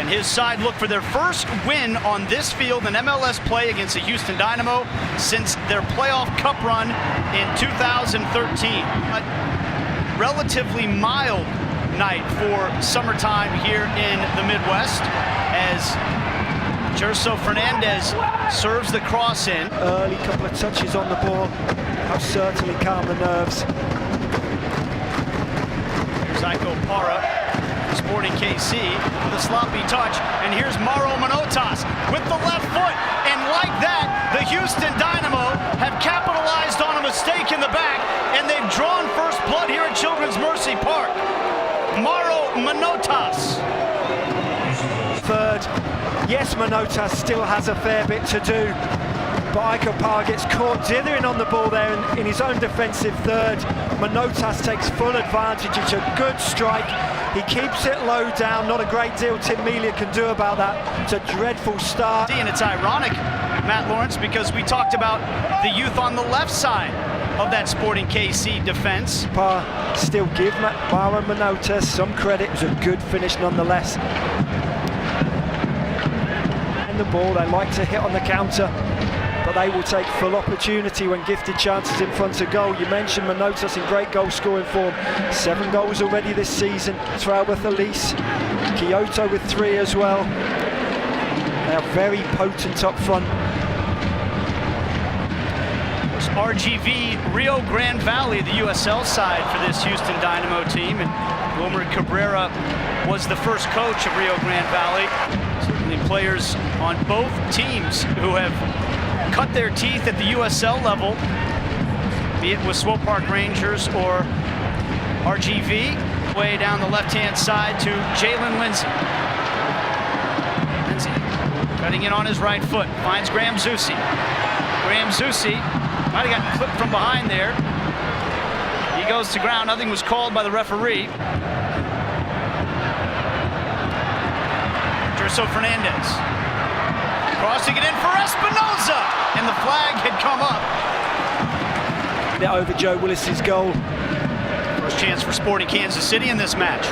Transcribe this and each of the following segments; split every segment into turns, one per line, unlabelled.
And his side look for their first win on this field in MLS play against the Houston Dynamo since their playoff cup run in 2013. A relatively mild night for summertime here in the Midwest as Gerso Fernandez serves the cross in.
Early couple of touches on the ball have certainly calmed the nerves.
Here's Iko Para, Sporting KC, with a sloppy touch, and here's Mauro Manotas with the left foot, and like that, the Houston Dynamo have capitalized on a mistake in the back, and they've drawn first blood here at Children's Mercy Park. Mauro Manotas.
Third. Yes, Manotas still has a fair bit to do, but Iko Para gets caught dithering on the ball there in his own defensive third. Manotas takes full advantage. It's a good strike. He keeps it low down. Not a great deal Tim Melia can do about that. It's a dreadful start.
And it's ironic, Matt Lawrence, because we talked about the youth on the left side of that Sporting KC defense.
Still give Mauro Manotas some credit. It was a good finish nonetheless. The ball, they like to hit on the counter, but they will take full opportunity when gifted chances in front of goal. You mentioned Manotas in great goal scoring form, 7 goals already this season. Traubeth Elise, Kyoto with 3 as well. They are very potent up front.
RGV Rio Grande Valley, the USL side for this Houston Dynamo team, and Wilmer Cabrera was the first coach of Rio Grande Valley. Certainly players on both teams who have cut their teeth at the USL level, be it with Swope Park Rangers or RGV. Way down the left-hand side to Jalen Lindsay. Lindsay cutting in on his right foot, finds Graham Zusi. Graham Zusi might have gotten clipped from behind there. He goes to ground. Nothing was called by the referee. Gerso Fernandez crossing it in for Espinoza, and the flag had come up.
Over Joe Willis's goal.
First chance for Sporting Kansas City in this match.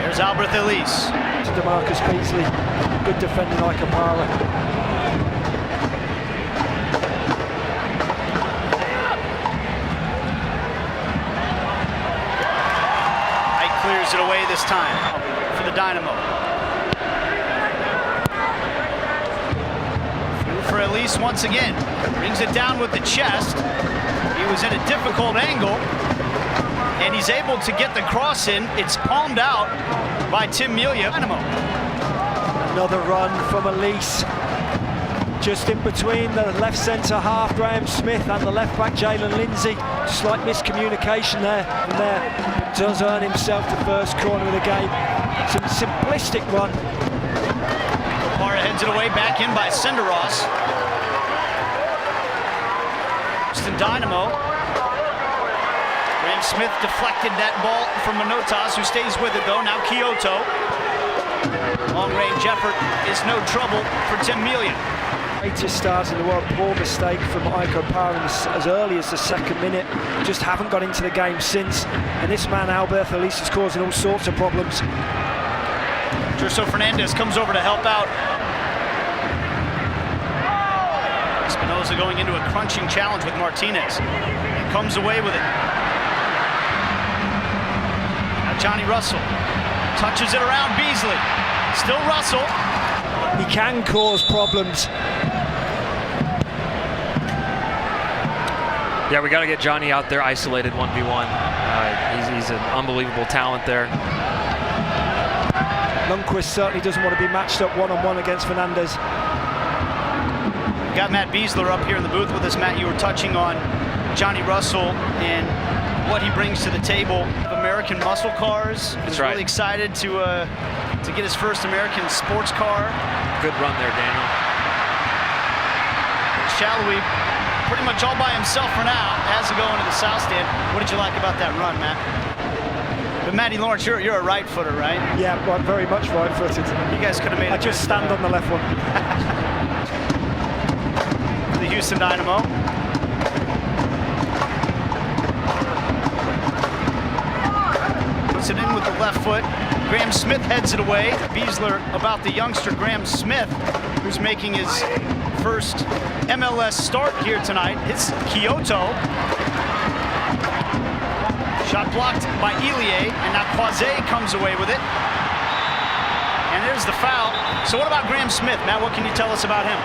There's Albert Elise.
To DeMarcus Beasley. Good defending like Iko Para.
Clears it away this time for the Dynamo. Through for Elise once again. Brings it down with the chest. He was in a difficult angle, and he's able to get the cross in. It's palmed out by Tim Melia. Dynamo.
Another run from Elise. Just in between the left centre half, Graham Smith, and the left back, Jalen Lindsay. Slight miscommunication there. And there does earn himself the first corner of the game. It's a simplistic run.
Para heads it away, back in by Senderos. Houston Dynamo. Graham Smith deflected that ball from Manotas, who stays with it though. Now Kyoto. Long-range effort is no trouble for Tim Melia.
Greatest start in the world, poor mistake from Iko Para as early as the 2nd minute. Just haven't got into the game since. And this man, Albert Elise, is causing all sorts of problems.
Gerso Fernandez comes over to help out. Espinoza going into a crunching challenge with Martinez. And comes away with it. Now Johnny Russell touches it around Beasley. Still Russell.
He can cause problems.
Yeah, we got to get Johnny out there isolated 1v1. He's an unbelievable talent there.
Lundqvist certainly doesn't want to be matched up one-on-one against Fernandez.
We got Matt Beasler up here in the booth with us. Matt, you were touching on Johnny Russell and what he brings to the table. American muscle cars.
That's
He's
right.
Really excited to get his first American sports car.
Good run there, Daniel.
Shallowy pretty much all by himself for now as he go into the south stand. What did you like about that run, Matt? But Matty Lawrence, you're a right footer, right?
Yeah, I'm very much right footed.
You guys could have made it.
I just stand on the left one.
The Houston Dynamo. puts it in with the left foot. Graham Smith heads it away. Beasler about the youngster Graham Smith, who's making his first MLS start here tonight. It's Kyoto. Shot blocked by Ilie, and now Quasi comes away with it. And there's the foul. So what about Graham Smith? Matt, what can you tell us about him?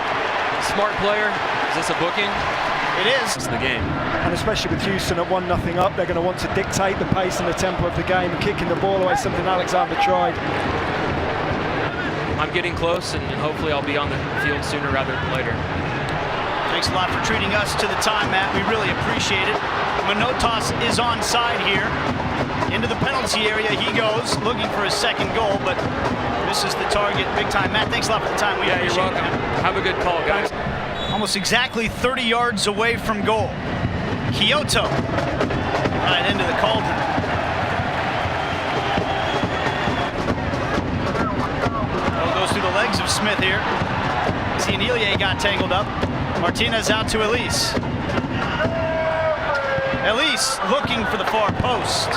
Smart player. Is this a booking?
It is.
It's the game.
And especially with Houston at 1-0 up, they're going to want to dictate the pace and the tempo of the game, and kicking the ball away, something Alexander tried.
I'm getting close, and hopefully I'll be on the field sooner rather than later.
Thanks a lot for treating us to the time, Matt. We really appreciate it. Manotas is onside here. Into the penalty area he goes, looking for his second goal, but misses the target big time. Matt, thanks a lot for the time.
Yeah, you're welcome. Have a good call, guys.
Almost exactly 30 yards away from goal. Kyoto right into the cauldron. Ball goes through the legs of Smith here. See, Ilie got tangled up. Martinez out to Elise. Elise looking for the far post.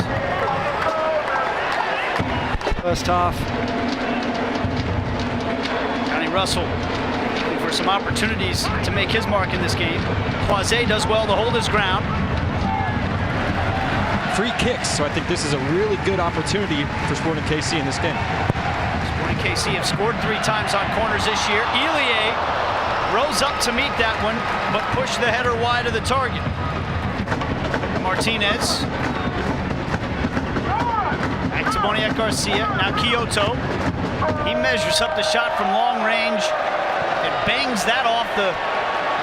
First half.
Johnny Russell looking for some opportunities to make his mark in this game. Quasi does well to hold his ground.
Free kicks, so I think this is a really good opportunity for Sporting KC in this game.
Sporting KC have scored 3 times on corners this year. Ilie rose up to meet that one, but pushed the header wide of the target. Martinez. Back to Boniek Garcia. Now Kyoto. He measures up the shot from long range and bangs that off the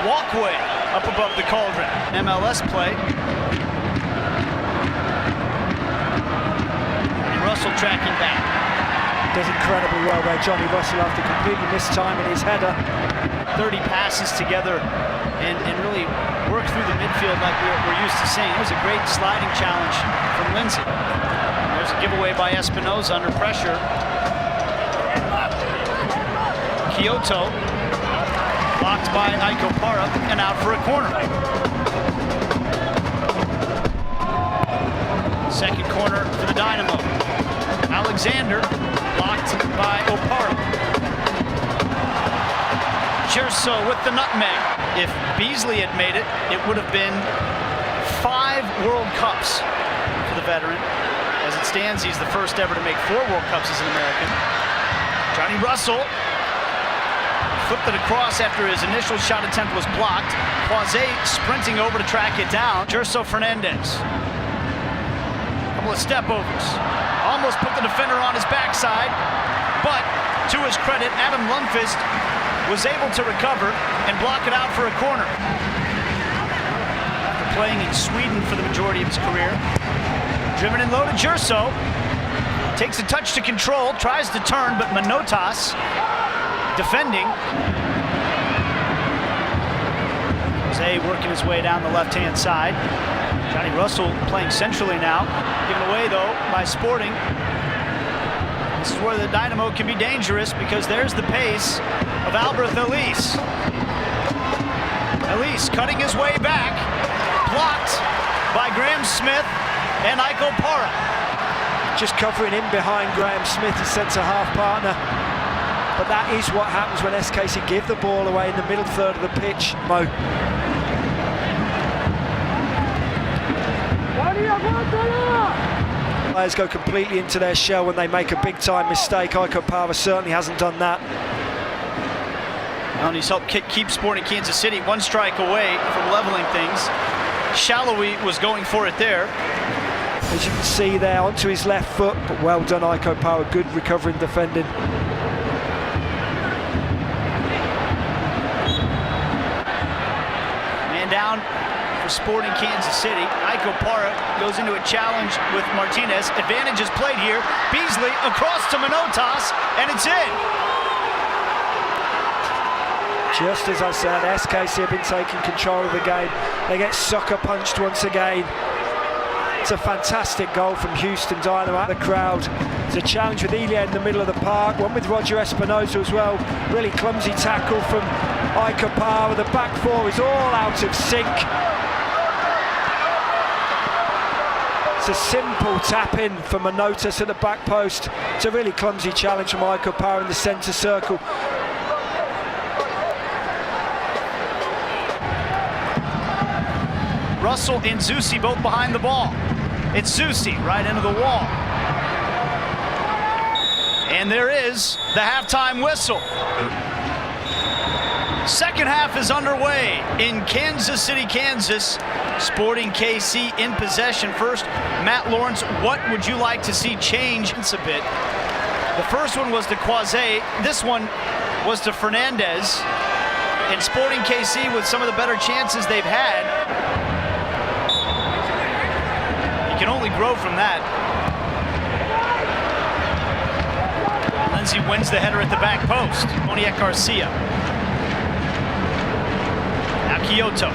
walkway up above the cauldron. MLS play. And Russell tracking back.
Does incredibly well there, Johnny Russell, after completely mistiming his header.
30 passes together and really work through the midfield like we're used to seeing. It was a great sliding challenge from Lindsay. There's a giveaway by Espinoza under pressure. Kyoto blocked by Iko Para and out for a corner. Second corner for the Dynamo. Alexander blocked by Opara. Cherso with the nutmeg. If Beasley had made it, it would have been 5 World Cups for the veteran. As it stands, he's the first ever to make 4 World Cups as an American. Johnny Russell flipped it across after his initial shot attempt was blocked. Quasi sprinting over to track it down. Cherso Fernandez. Couple of step overs. Almost put the defender on his backside, but to his credit, Adam Lundqvist was able to recover and block it out for a corner. After playing in Sweden for the majority of his career. Driven in low to Cherso. Takes a touch to control, tries to turn, but Manotas defending. Jose working his way down the left-hand side. Johnny Russell playing centrally now. Given away, though, by Sporting. This is where the Dynamo can be dangerous because there's the pace of Alberth Elise. Elise cutting his way back. Blocked by Graham Smith and Iko Para.
Just covering in behind Graham Smith, his centre-half partner. But that is what happens when SKC give the ball away in the middle third of the pitch, Mo. Players go completely into their shell when they make a big-time mistake. Iko Para certainly hasn't done that.
And he's helped keep Sporting Kansas City 1 strike away from leveling things. Shallowy was going for it there.
As you can see there, onto his left foot, but well done, Iko Para. Good recovering defending.
Man down for Sporting Kansas City. Iko Para goes into a challenge with Martinez. Advantage is played here. Beasley across to Manotas, and it's in.
Just as I said, SKC have been taking control of the game. They get sucker punched once again. It's a fantastic goal from Houston Dynamo. The crowd. It's a challenge with Ilie in the middle of the park. One with Roger Espinoza as well. Really clumsy tackle from Iko Para. The back 4 is all out of sync. It's a simple tap in for Manotas at the back post. It's a really clumsy challenge from Michael Power in the centre circle.
Russell and Zusi both behind the ball. It's Zusi right into the wall. And there is the halftime whistle. Second half is underway in Kansas City, Kansas. Sporting KC in possession first. Matt Lawrence, what would you like to see change? It's a bit. The first one was to Quasi. This one was to Fernandez. And Sporting KC with some of the better chances they've had. You can only grow from that. Lindsay wins the header at the back post. Moniak Garcia. Now Kyoto.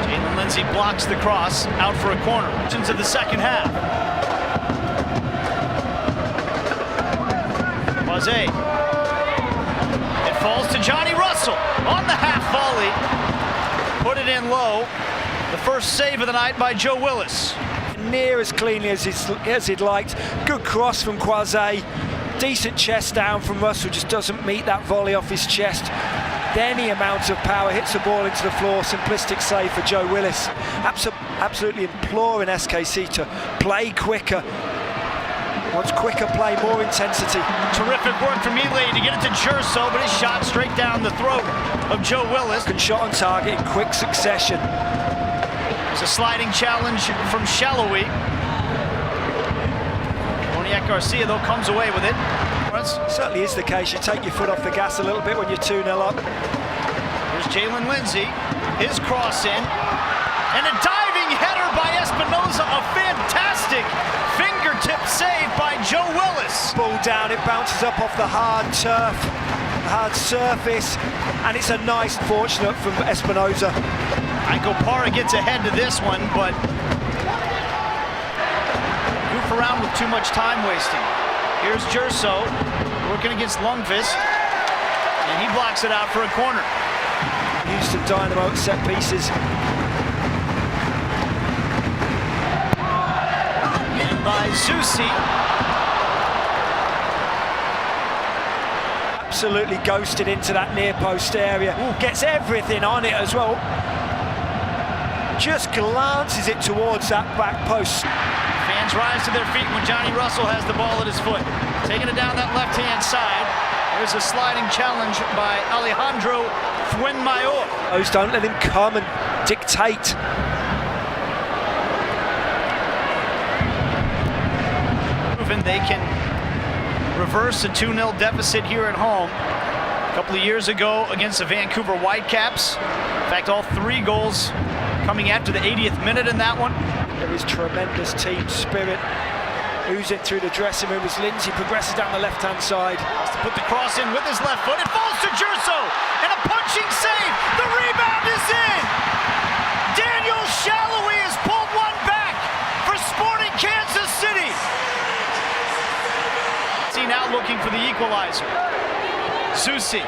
Jalen Lindsay blocks the cross out for a corner. Into the second half. Quasi. It falls to Johnny Russell on the half volley. Put it in low. The first save of the night by Joe Willis.
Near as cleanly as he'd liked. Good cross from Quasi. Decent chest down from Russell, just doesn't meet that volley off his chest. Any amount of power, hits the ball into the floor. Simplistic save for Joe Willis. Absolutely imploring SKC to play quicker. Wants quicker play, more intensity.
Terrific work from Ely to get it to Jerso, but his shot straight down the throat of Joe Willis.
And shot on target in quick succession.
It's a sliding challenge from Shallowy. Moniak Garcia, though, comes away with it.
It certainly is the case. You take your foot off the gas a little bit when you're 2-0 up.
Here's Jalen Lindsay, his cross in, and a diving header by Espinoza. A fantastic fingertip save by Joe Willis.
Ball down, it bounces up off the hard turf, hard surface, and it's a nice fortunate from Espinoza.
Michael Parra gets ahead to this one, but goof around with too much time wasting. Here's Jerso working against Lundqvist, and he blocks it out for a corner.
Houston Dynamo at set pieces.
In by Zusi.
Absolutely ghosted into that near post area. Ooh, gets everything on it as well. Just glances it towards that back post.
Fans rise to their feet when Johnny Russell has the ball at his foot. Taking it down that left-hand side. There's a sliding challenge by Alejandro Fuenmayor.
Those don't let him come and dictate.
They can reverse a 2-0 deficit here at home. A couple of years ago against the Vancouver Whitecaps. In fact, all 3 goals coming after the 80th minute in that one.
There is tremendous team spirit oozing through the dressing room as Lindsay progresses down the left-hand side.
Has to put the cross in with his left foot. It falls to Jerso, and a punching save. The rebound is in. Daniel Shallowy has pulled one back for Sporting Kansas City. Now looking for the equalizer. Zusi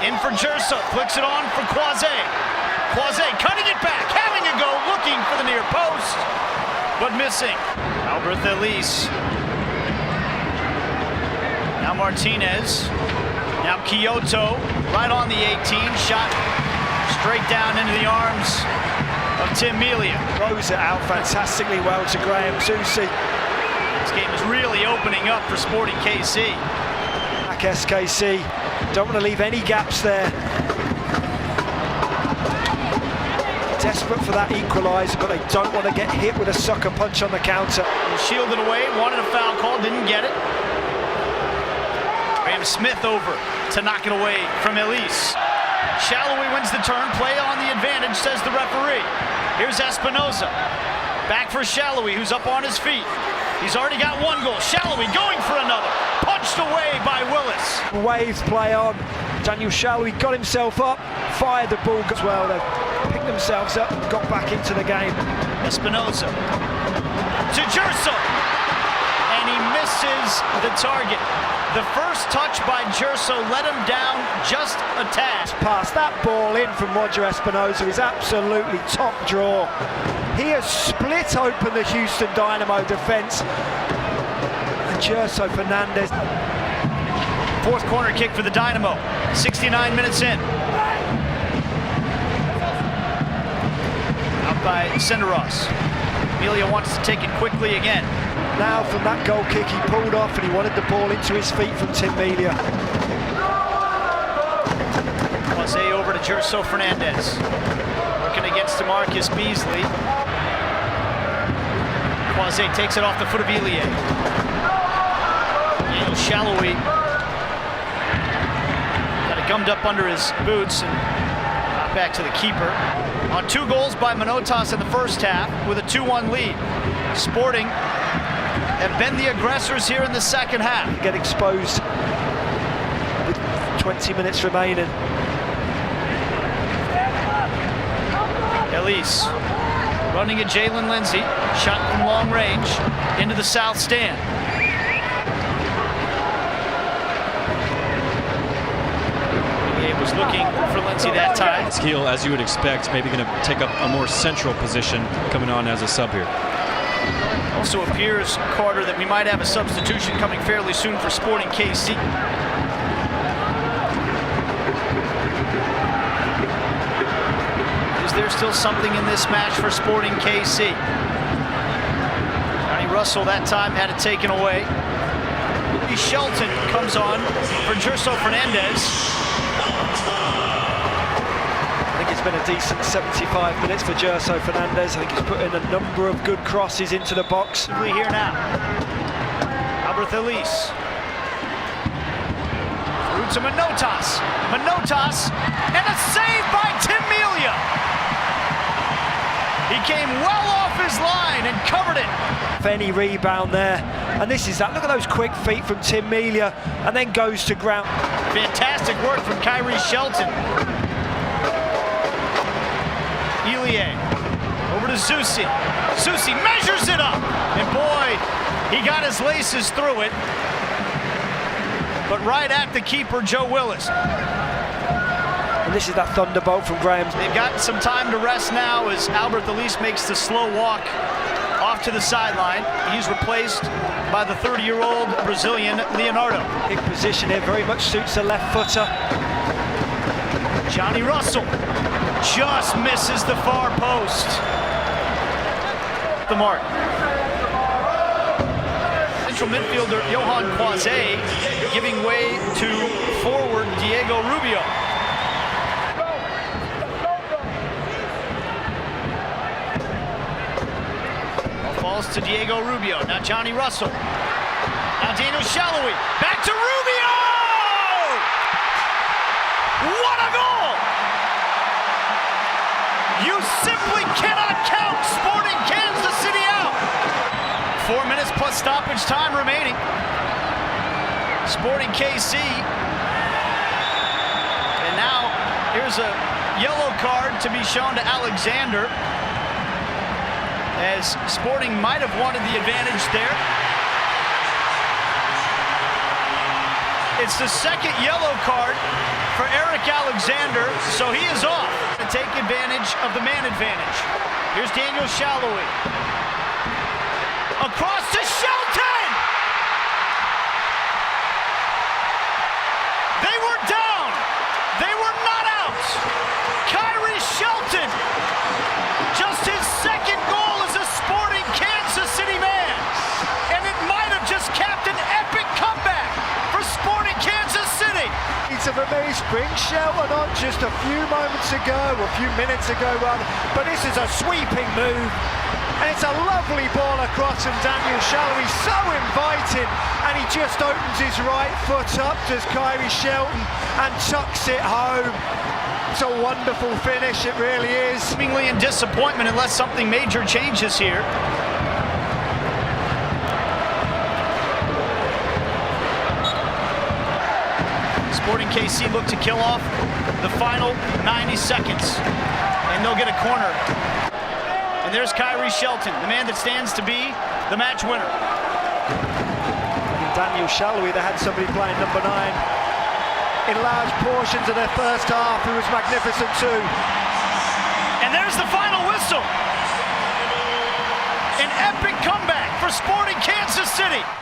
in for Jerso, flicks it on for Quasi. Quasi cutting it back, having a go, looking for the near post, but missing. Albert Elise. Now Martinez. Now Kyoto, right on the 18, shot straight down into the arms of Tim Melia.
Throws it out fantastically well to Graham Zusi.
This game is really opening up for Sporting KC.
Back SKC, don't want to leave any gaps there. Desperate for that equaliser, but they don't want to get hit with a sucker punch on the counter.
Shielded away, wanted a foul call, didn't get it. Graham Smith over to knock it away from Elise. Shallowy wins the turn, play on the advantage, says the referee. Here's Espinoza. Back for Shallowy, who's up on his feet. He's already got 1 goal. Shallowy going for another. Punched away by Willis.
Waves play on. Daniel Shallowy got himself up, fired the ball as well. They've picked themselves up and got back into the game.
Espinoza to Jerso. And he misses the target. The first touch by Jerso let him down just a tad.
Pass that ball in from Roger Espinoza is absolutely top draw. He has split open the Houston Dynamo defense. And Gerso Fernandez.
Fourth corner kick for the Dynamo. 69 minutes in. Out by Senderos. Emilia wants to take it quickly again.
Now from that goal kick he pulled off and he wanted the ball into his feet from Tim Melia.
Jose over to Gerso Fernandez. Working against DeMarcus Beasley. Jose takes it off the foot of Ilie. Daniel Shallowy got it gummed up under his boots and back to the keeper. On 2 goals by Manotas in the first half with a 2-1 lead. Sporting have been the aggressors here in the second half.
Get exposed with 20 minutes remaining.
Elise running at Jalen Lindsay. Shot from long range into the south stand. He was looking for Lindsay that time.
Heel, as you would expect, maybe going to take up a more central position coming on as a sub here.
Also appears, Carter, that we might have a substitution coming fairly soon for Sporting KC. Is there still something in this match for Sporting KC? Johnny Russell that time had it taken away. Shelton comes on for Gerso Fernandez.
I think it's been a decent 75 minutes for Gerso Fernandez. I think he's put in a number of good crosses into the box.
We here now. Albert Elise. Through to Manotas. Manotas, and a save by Tim Melia. He came well off his line and covered it.
Any rebound there, and this is that. Look at those quick feet from Tim Melia, and then goes to ground.
Fantastic work from Kyrie Shelton. Ilie over to Zusi. Zusi measures it up, and boy, he got his laces through it, but right at the keeper, Joe Willis.
And this is that thunderbolt from Graham.
They've got some time to rest now as Albert Elise makes the slow walk off to the sideline. He's replaced by the 30-year-old Brazilian Leonardo.
Big position here, very much suits the left footer.
Johnny Russell just misses the far post. The mark. Central midfielder Johan Quase giving way to forward Diego Rubio. Falls to Diego Rubio. Now Johnny Russell. Now Daniel Shallowy. Back to Rubio! What a goal! You simply cannot count Sporting Kansas City out. 4 minutes plus stoppage time remaining. Sporting KC. And now here's a yellow card to be shown to Alexander, as Sporting might have wanted the advantage there. It's the second yellow card for Eric Alexander, so he is off to take advantage of the man advantage. Here's Daniel Shallowy. Across to Shelton! They were down! They were not out! Kyrie Shelton! Just his second goal as a Sporting Kansas City man! And it might have just capped an epic comeback for Sporting Kansas City!
It's a very spring Shelton on just a few moments ago, a few minutes ago rather, but this is a sweeping move. And it's a lovely ball across from Daniel Shallowy, so inviting, and he just opens his right foot up, does Kyrie Shelton, and tucks it home. It's a wonderful finish, it really is.
Seemingly in disappointment unless something major changes here. Sporting KC look to kill off the final 90 seconds, and they'll get a corner. And there's Kyrie Shelton, the man that stands to be the match winner.
Daniel Shallowy, they had somebody playing number 9 in large portions of their first half, who was magnificent too.
And there's the final whistle. An epic comeback for Sporting Kansas City.